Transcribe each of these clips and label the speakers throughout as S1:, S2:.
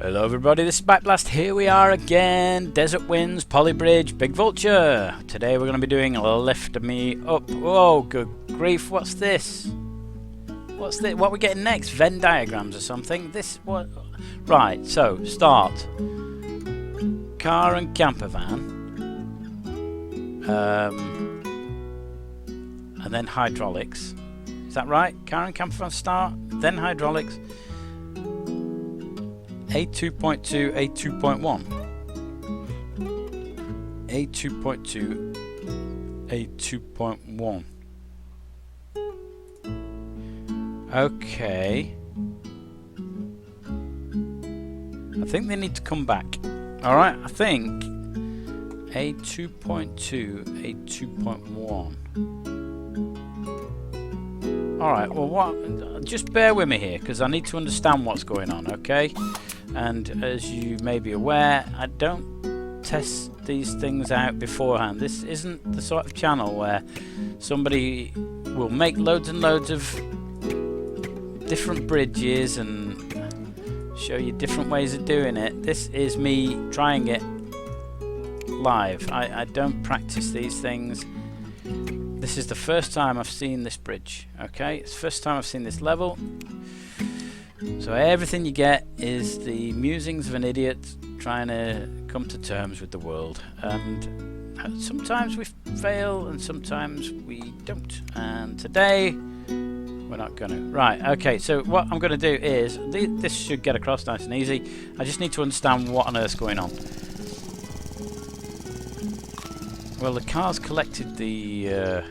S1: Hello everybody, this is Backblast. Here we are again. Desert Winds, Polybridge, Big Vulture. Today we're going to be doing a lift me up. Whoa, good grief, what's this? What's this? What are we getting next? Venn diagrams or something? This, what? Right, so, start. Car and camper van. And then hydraulics. Is that right? Car and camper van start, then hydraulics. A2.2, A2.1. A2.2, A2.1. Okay. I think they need to come back. Alright, I think A2.2, A2.1. Alright, well, what? Just bear with me here, because I need to understand what's going on, okay? And as you may be aware, I don't test these things out beforehand. This isn't the sort of channel where somebody will make loads and loads of different bridges and show you different ways of doing it. This is me trying it live. I don't practice these things. This is the first time I've seen this bridge, okay? It's the first time I've seen this level. So everything you get is the musings of an idiot trying to come to terms with the world. And sometimes we fail and sometimes we don't. And today, we're not gonna. Right, okay, so what I'm gonna do is, this should get across nice and easy. I just need to understand what on earth's going on. Well, the car's collected the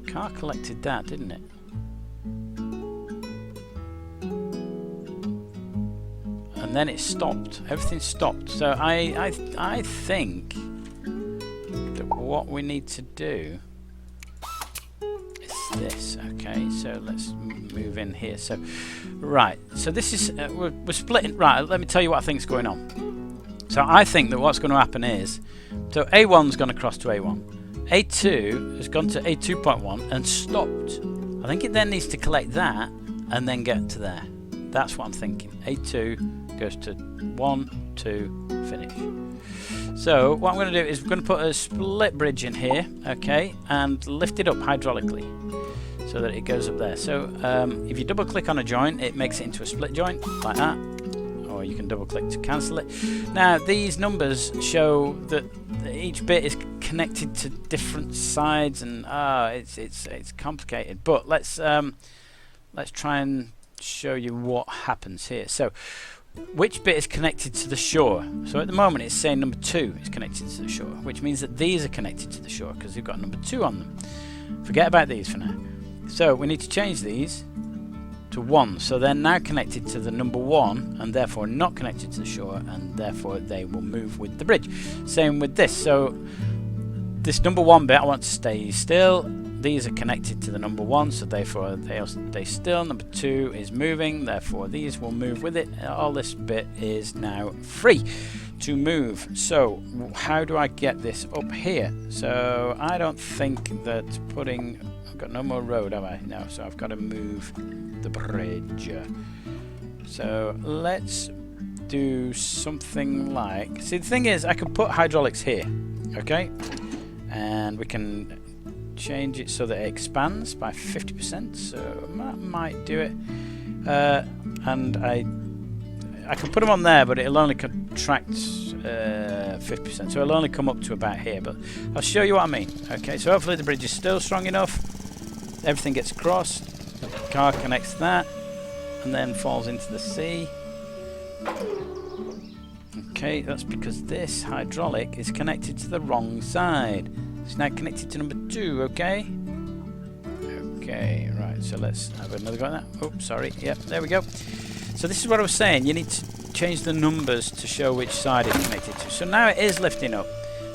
S1: car collected that, didn't it? And then it stopped. Everything stopped. So I think that what we need to do is this. Okay, so let's move in here. So right. So this is we're splitting. Right. Let me tell you what I think is going on. So I think that what's going to happen is, so A1's going to cross to A1. A2 has gone to A2.1 and stopped. I think it then needs to collect that and then get to there. That's what I'm thinking. A2 goes to 1, 2, finish. So what I'm going to do is we're going to put a split bridge in here, okay, and lift it up hydraulically so that it goes up there. So if you double click on a joint, it makes it into a split joint like that. Or you can double click to cancel it. Now these numbers show that each bit is connected to different sides, and it's complicated. But let's try and show you what happens here. So which bit is connected to the shore? So at the moment it's saying number 2 is connected to the shore, which means that these are connected to the shore because they've got number 2 on them. Forget about these for now. So we need to change these to 1, so they're now connected to the number 1 and therefore not connected to the shore, and therefore they will move with the bridge. Same with this. So this number 1 bit I want to stay still. These are connected to the number 1, so therefore they'll stay still. Number 2 is moving, therefore these will move with it. All this bit is now free to move. So how do I get this up here? So I don't think that putting, I've got no more road, have I? No, so I've got to move the bridge. So let's do something like, see, the thing is I can put hydraulics here, okay, and we can change it so that it expands by 50%, so that might do it. And I can put them on there, but it'll only contract 50%, so it'll only come up to about here, but I'll show you what I mean. Okay, so hopefully the bridge is still strong enough, everything gets crossed, the car connects that and then falls into the sea. Okay, that's because this hydraulic is connected to the wrong side. It's now connected to number 2, okay? Okay, right, so let's have another go at that. Oh, sorry, yep, there we go. So this is what I was saying, you need to change the numbers to show which side it's connected to. So now it is lifting up.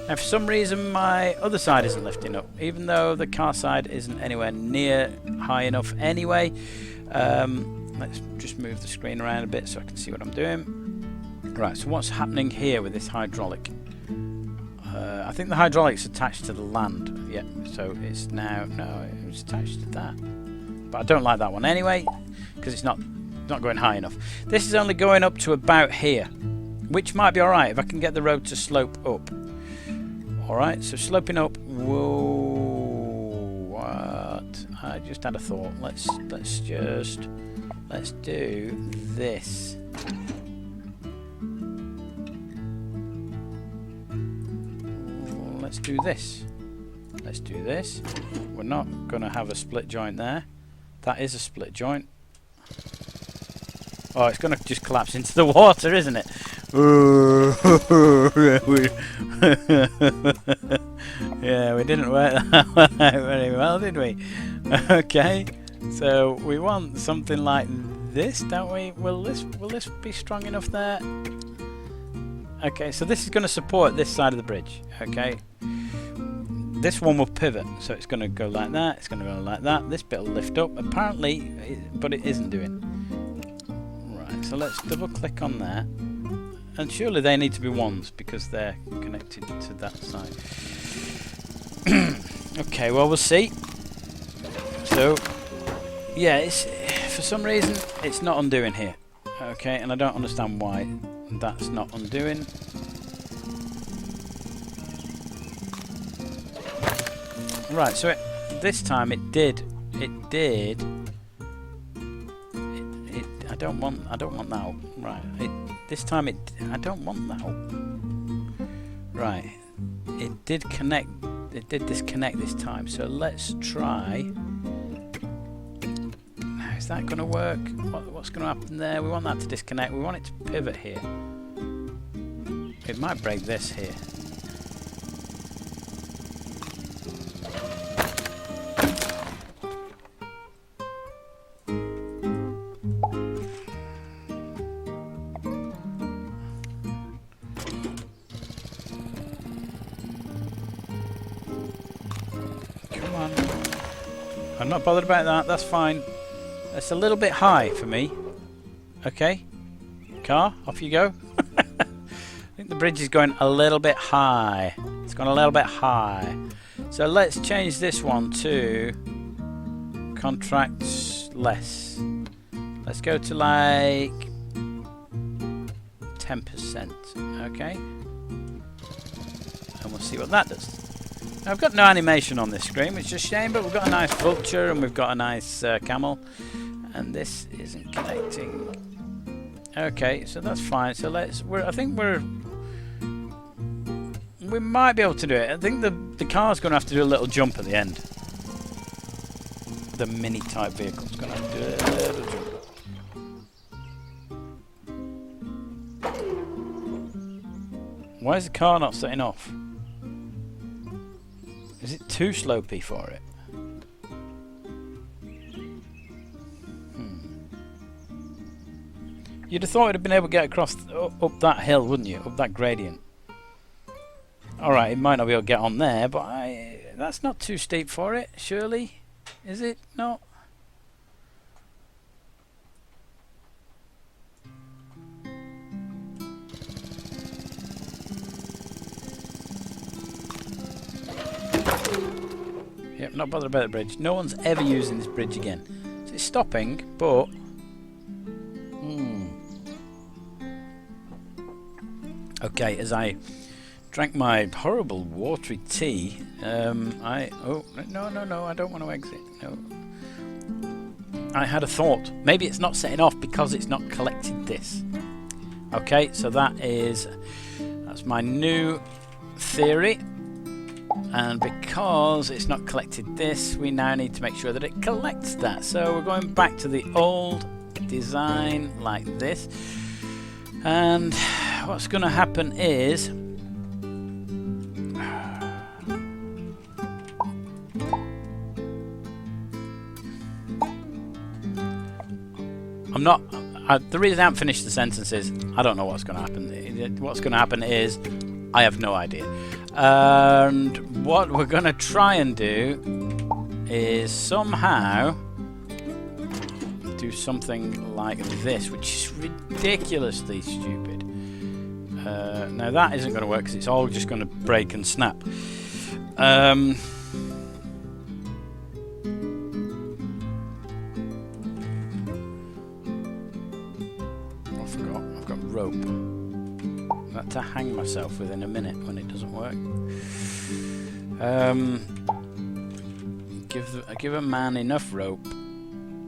S1: Now for some reason my other side isn't lifting up, even though the car side isn't anywhere near high enough anyway. Let's just move the screen around a bit so I can see what I'm doing. Right, so what's happening here with this hydraulic? I think the hydraulic's attached to the land. Yep, so it's now, no, it's attached to that. But I don't like that one anyway, because it's not not going high enough. This is only going up to about here, which might be alright if I can get the road to slope up. Alright, so sloping up. Whoa, what? I just had a thought. Let's do this. Let's do this. Let's do this. We're not going to have a split joint there. That is a split joint. Oh, it's going to just collapse into the water, isn't it? Yeah, we didn't work that one out very well, did we? Okay, so we want something like this, don't we? Will this be strong enough there? Okay, so this is going to support this side of the bridge. Okay, this one will pivot, so it's going to go like that. It's going to go like that. This bit will lift up, apparently, but it isn't doing. Right, so let's double click on there. And surely they need to be ones because they're connected to that side. Okay, well, we'll see. So, yeah, it's for some reason it's not undoing here. Okay, and I don't understand why that's not undoing. Right, so this time it did. I don't want that. Right. This time I don't want that. Right. It did connect. It did disconnect this time. So let's try. Is that going to work? What's going to happen there? We want that to disconnect. We want it to pivot here. It might break this here. I'm not bothered about that, that's fine. That's a little bit high for me. Okay. Car, off you go. I think the bridge is going a little bit high. It's gone a little bit high. So let's change this one to contracts less. Let's go to like 10%. Okay. And we'll see what that does. Now, I've got no animation on this screen, which is a shame, but we've got a nice vulture and we've got a nice camel, and this isn't connecting. Okay, so that's fine. So I think we might be able to do it. I think the car's going to have to do a little jump at the end. The mini type vehicle's going to have to do a little jump. Why is the car not setting off? Is it too slopey for it? You'd have thought it'd have been able to get across up that hill, wouldn't you? Up that gradient. Alright, it might not be able to get on there, but that's not too steep for it, surely? Is it not? Yep, not bothered about the bridge. No one's ever using this bridge again. So it's stopping, but... Okay, as I drank my horrible watery tea, oh, no, I don't want to exit. No. I had a thought. Maybe it's not setting off because it's not collected this. Okay, so that's my new theory. And because it's not collected this, we now need to make sure that it collects that. So we're going back to the old design like this. And what's going to happen is... the reason I haven't finished the sentence is I don't know what's going to happen. What's going to happen is I have no idea. And what we're going to try and do is somehow do something like this, which is ridiculously stupid. Now that isn't going to work because it's all just going to break and snap. forgot. I've got rope. I have to hang myself within a minute when it doesn't work. Give a man enough rope.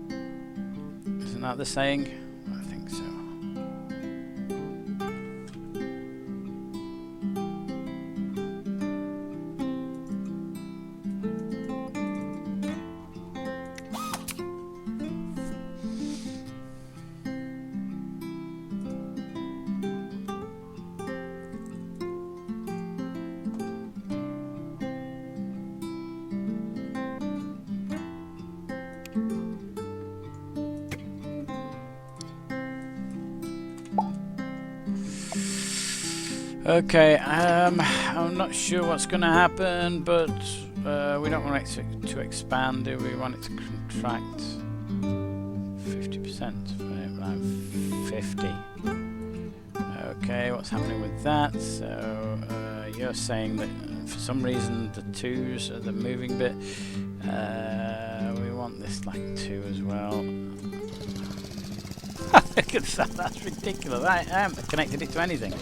S1: Isn't that the saying? I think so. Okay, I'm not sure what's going to happen, but we don't want it to expand, do we? We want it to contract 50%, around 50. Okay, what's happening with that? So you're saying that for some reason the 2s are the moving bit. We want this like 2 as well. Look at that, that's ridiculous. I haven't connected it to anything.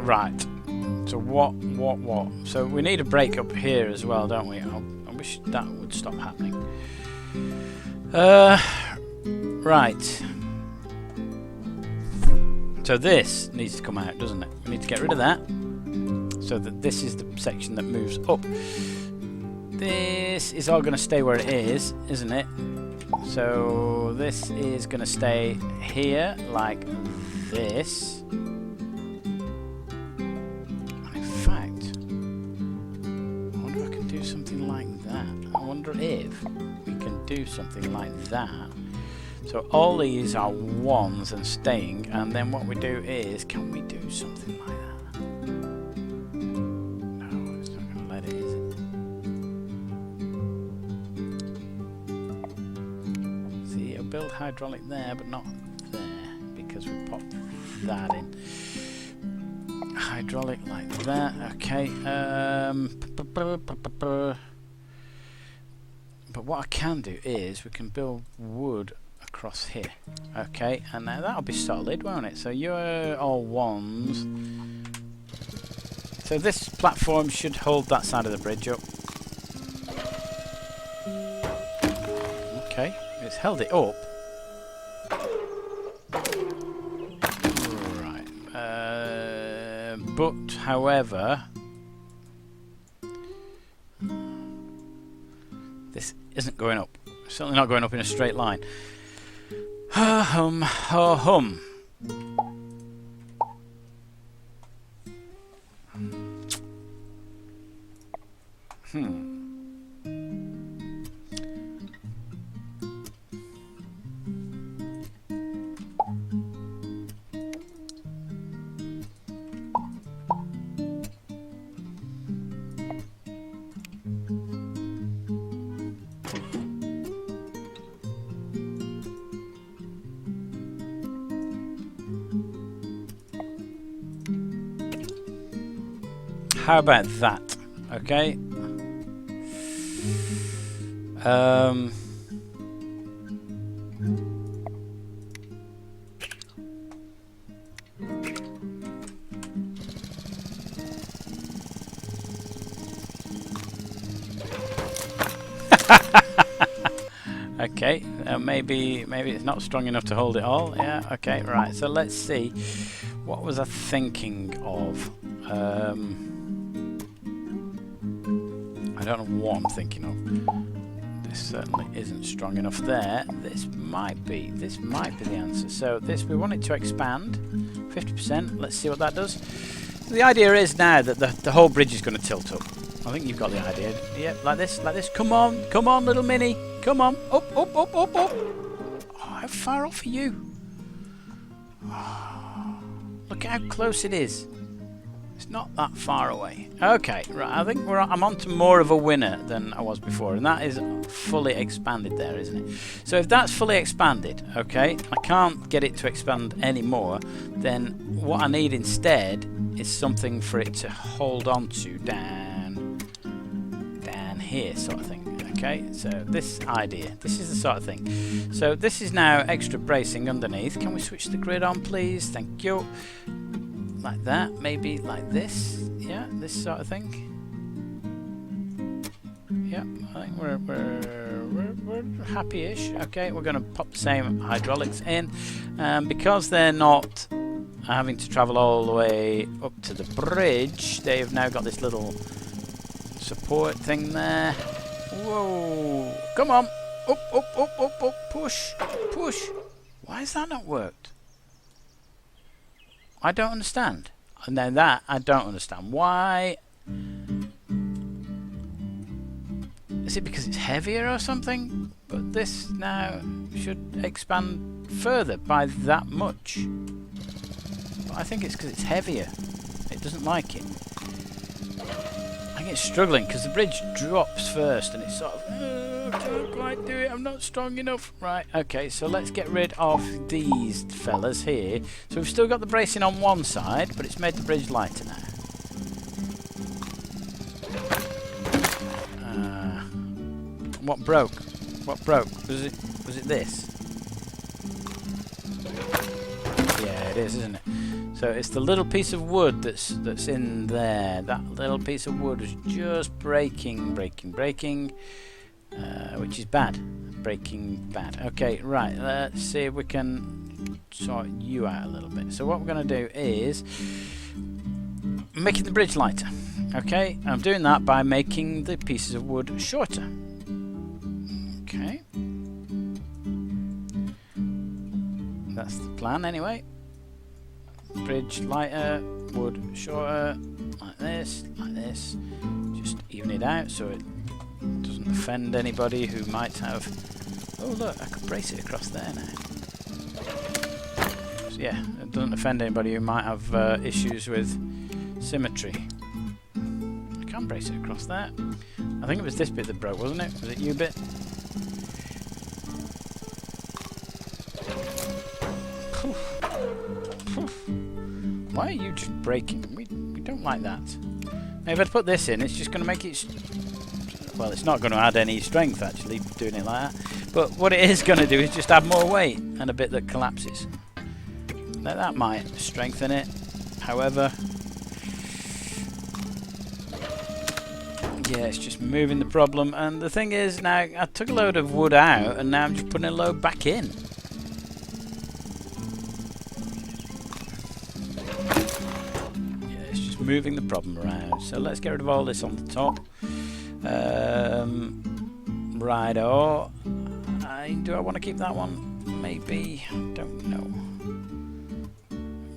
S1: Right, so what? So we need a break up here as well, don't we? I wish that would stop happening. Right. So this needs to come out, doesn't it? We need to get rid of that, so that this is the section that moves up. This is all going to stay where it is, isn't it? So this is going to stay here, like this. Something like that. I wonder if we can do something like that. So all these are 1s and staying, and then what we do is, can we do something like that? No, it's not going to let it, is it? See, it'll build hydraulic there, but not there, because we popped that in. Hydraulic like that, okay. But what I can do is we can build wood across here, okay, and now that'll be solid, won't it? So you're all 1s. So this platform should hold that side of the bridge up. Okay, it's held it up. But, however, this isn't going up. It's certainly not going up in a straight line. Ha-hum, ha-hum. How about that? Okay. Okay, maybe it's not strong enough to hold it all. Yeah, okay, right. So let's see. What was I thinking of? I don't know what I'm thinking of. This certainly isn't strong enough there. This might be the answer. So this, we want it to expand 50%. Let's see what that does. The idea is now that the whole bridge is going to tilt up. I think you've got the idea. Yep, like this, like this. Come on, little mini. Come on, up. Oh, how far off are you? Oh, look at how close it is. It's not that far away. Okay, right. I think I'm on to more of a winner than I was before, and that is fully expanded there, isn't it? So if that's fully expanded, okay, I can't get it to expand anymore. Then what I need instead is something for it to hold on to down here sort of thing. Okay, so this idea, this is the sort of thing. So this is now extra bracing underneath. Can we switch the grid on, please? Thank you. Like that, maybe like this. Yeah, this sort of thing. Yeah, I think we're happy-ish. Okay, we're going to pop the same hydraulics in. Because they're not having to travel all the way up to the bridge, they have now got this little support thing there. Whoa! Come on! Up, up, up, up, up! Push! Push! Why has that not worked? I don't understand. And then that, I don't understand. Why? Is it because it's heavier or something? But this now should expand further by that much. But I think it's because it's heavier. It doesn't like it. I think it's struggling because the bridge drops first and it's sort of, I can't quite do it, I'm not strong enough. Right, okay, so let's get rid of these fellas here. So we've still got the bracing on one side, but it's made the bridge lighter now. What broke? What broke? Was it this? Yeah, it is, isn't it? So it's the little piece of wood that's in there. That little piece of wood is just breaking, which is bad. Breaking bad. Okay, right. Let's see if we can sort you out a little bit. So what we're going to do is making the bridge lighter. Okay, I'm doing that by making the pieces of wood shorter. Okay. That's the plan anyway. Bridge lighter, wood shorter, like this, just even it out so it doesn't offend anybody who might have... Oh look, I could brace it across there now. So yeah, it doesn't offend anybody who might have issues with symmetry. I can brace it across there. I think it was this bit that broke, wasn't it? Was it you bit? Why are you just breaking? We don't like that. Now if I put this in, it's just going to make it... Well, it's not going to add any strength, actually, doing it like that. But what it is going to do is just add more weight and a bit that collapses. Now that might strengthen it. However... Yeah, it's just moving the problem. And the thing is, now, I took a load of wood out, and now I'm just putting a load back in. Moving the problem around. So let's get rid of all this on the top. Righto. Do I want to keep that one? Maybe. Don't know.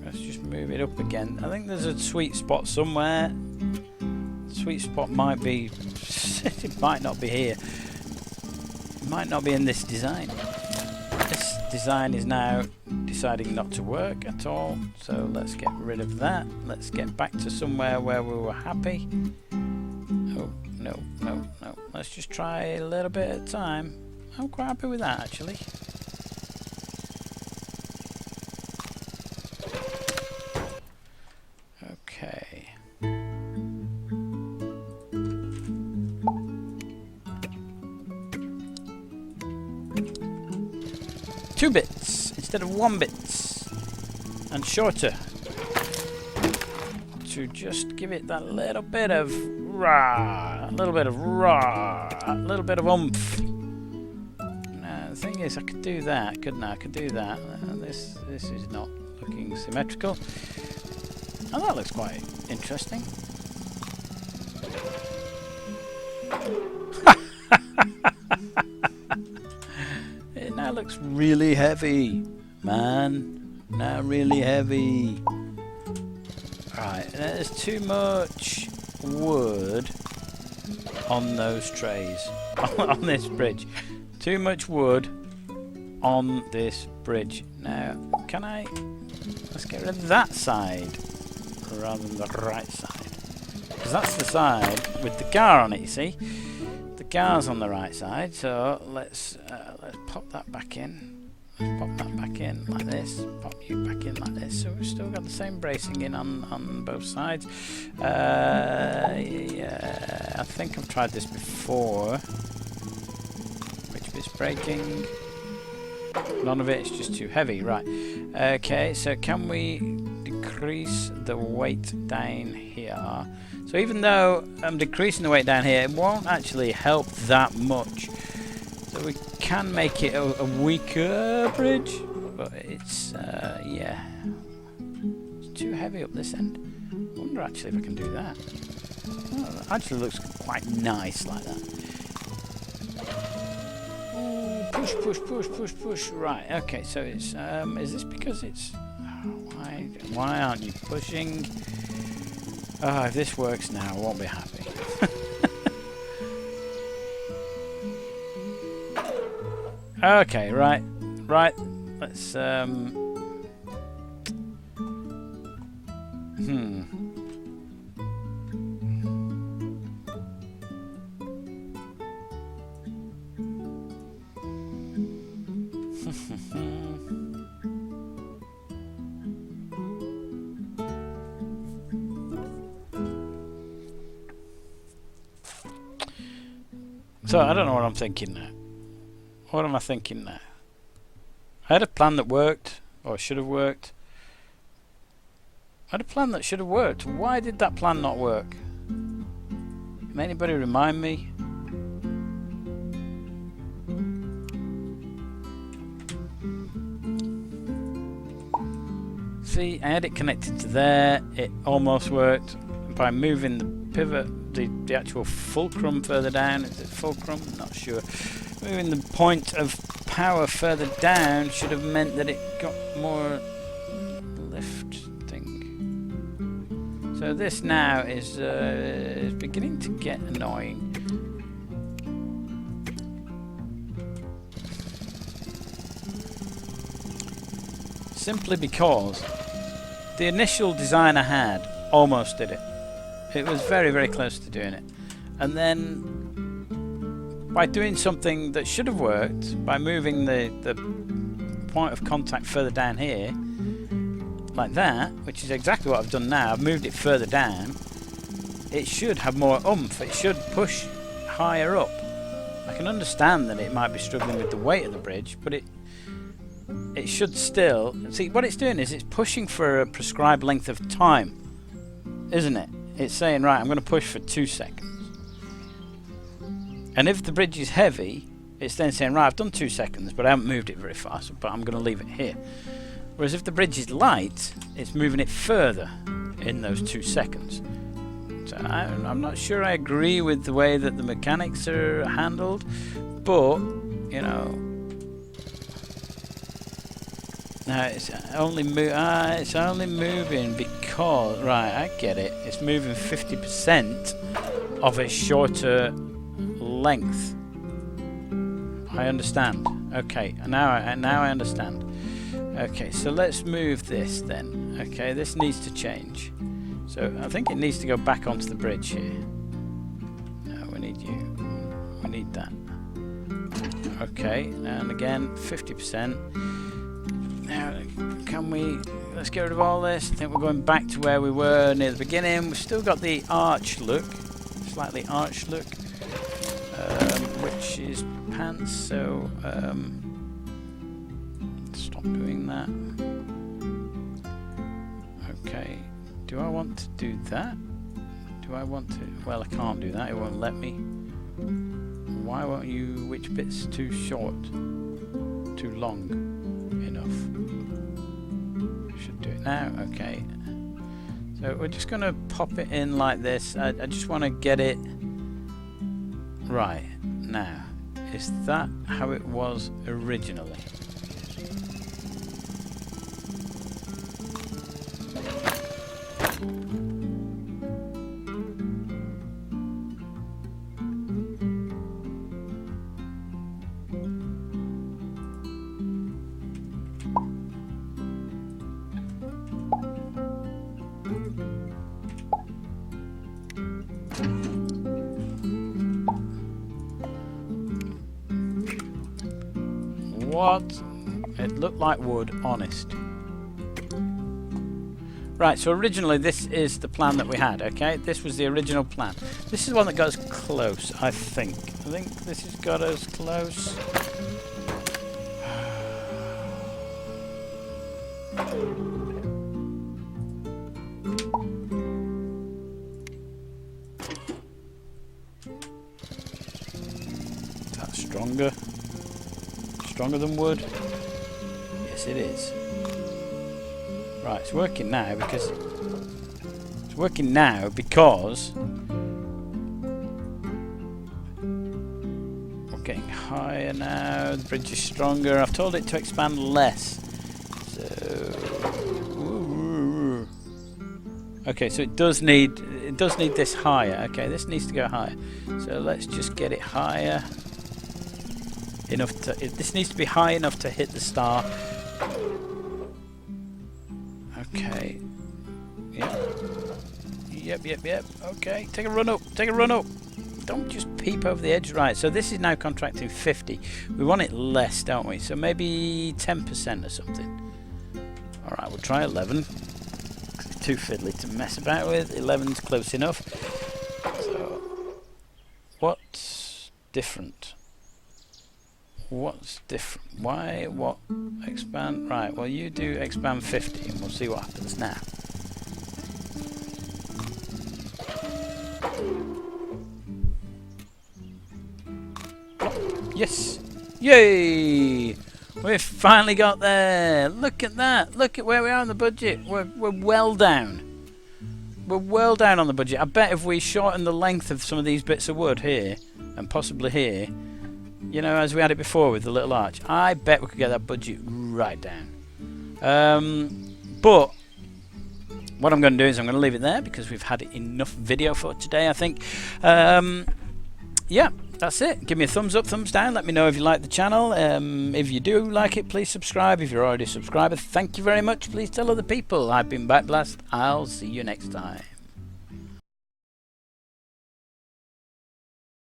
S1: Let's just move it up again. I think there's a sweet spot somewhere. Sweet spot might be... it might not be here. It might not be in this design. This design is now deciding not to work at all, so let's get rid of that. Let's get back to somewhere where we were happy. Oh, no. Let's just try a little bit at a time. I'm quite happy with that, actually. Okay. Two bits instead of 1 bit, and shorter, to just give it that little bit of rah, a little bit of oomph. Now the thing is, I could do that, couldn't I? I could do that. This is not looking symmetrical. Oh, that looks quite interesting. It now looks really heavy, man. Now really heavy. Right, there's too much wood on those trays. On this bridge. Too much wood on this bridge. Now, can I... Let's get rid of that side rather than the right side. Because that's the side with the car on it, you see. The car's on the right side, so let's pop that back in. let's pop that back in like this. Pop you back in like this. So we've still got the same bracing in on both sides. Yeah, I think I've tried this before. Which bit's breaking? None of it. It's just too heavy. Right. Okay. So can we decrease the weight down here? So even though I'm decreasing the weight down here, it won't actually help that much. So we can make it a weaker bridge, but it's yeah, it's too heavy up this end. I wonder actually if I can do that. Oh, that actually looks quite nice like that. Ooh, push, push, push, push, push. Right. Okay. So it's is this because it's why aren't you pushing? Oh, if this works now, I won't be happy. Okay, right. Let's So I don't know what I'm thinking now. What am I thinking now? I had a plan that worked, or should have worked. I had a plan that should have worked. Why did that plan not work? Can anybody remind me? See, I had it connected to there. It almost worked. By moving the pivot, the actual fulcrum further down. Is it fulcrum? Not sure. Moving the point of power further down should have meant that it got more lift thing. So this now is beginning to get annoying. Simply because the initial design I had almost did it. It was very, very close to doing it. And then by doing something that should have worked, by moving the point of contact further down here, like that, which is exactly what I've done now, I've moved it further down, it should have more oomph, it should push higher up. I can understand that it might be struggling with the weight of the bridge, but it should still... See, what it's doing is it's pushing for a prescribed length of time, isn't it? It's saying, right, I'm going to push for 2 seconds. And if the bridge is heavy, it's then saying, right, I've done 2 seconds, but I haven't moved it very fast, but I'm going to leave it here. Whereas if the bridge is light, it's moving it further in those 2 seconds. So I'm not sure I agree with the way that the mechanics are handled, but, you know... Now it's only moving because... Right, I get it. It's moving 50% of a shorter length. I understand. Okay, now I understand. Okay, so let's move this then. Okay, this needs to change. So I think it needs to go back onto the bridge here. No, we need you. We need that. Okay, and again, 50%. Now, can we... Let's get rid of all this. I think we're going back to where we were near the beginning. We've still got the arch look. Slightly arched look. Which is pants, so... stop doing that. Okay. Do I want to do that? Do I want to... Well, I can't do that. It won't let me. Why won't you... Which bit's too short? Too long enough? Should do it now. Okay. So we're just going to pop it in like this. I just want to get it right. Now, is that how it was originally? What It looked like wood, honest. Right, so originally this is the plan that we had, okay? This was the original plan. This is the one that got us close, I think. I think this has got us close. That's stronger. Stronger than wood? Yes, it is. Right, it's working now because we're getting higher now. The bridge is stronger. I've told it to expand less. So, okay, so it does need this higher. Okay, this needs to go higher. So let's just get it higher enough to. This needs to be high enough to hit the star. Okay. Yep. Okay, take a run up. Don't just peep over the edge. Right, so this is now contracting 50. We want it less, don't we? So maybe 10% or something. Alright, we'll try 11. It's too fiddly to mess about with. 11's close enough. So, what's different? What's different? Why? What? Expand? Right, well you do expand 50 and we'll see what happens now. Yes! Yay! We've finally got there! Look at that! Look at where we are on the budget! We're well down. We're well down on the budget. I bet if we shorten the length of some of these bits of wood here, and possibly here, you know, as we had it before with the little arch, I bet we could get that budget right down. But what I'm going to do is I'm going to leave it there because we've had enough video for today, I think. Yeah, that's it. Give me a thumbs up, thumbs down. Let me know if you like the channel. If you do like it, please subscribe. If you're already a subscriber, thank you very much. Please tell other people. I've been Backblast. I'll see you next time.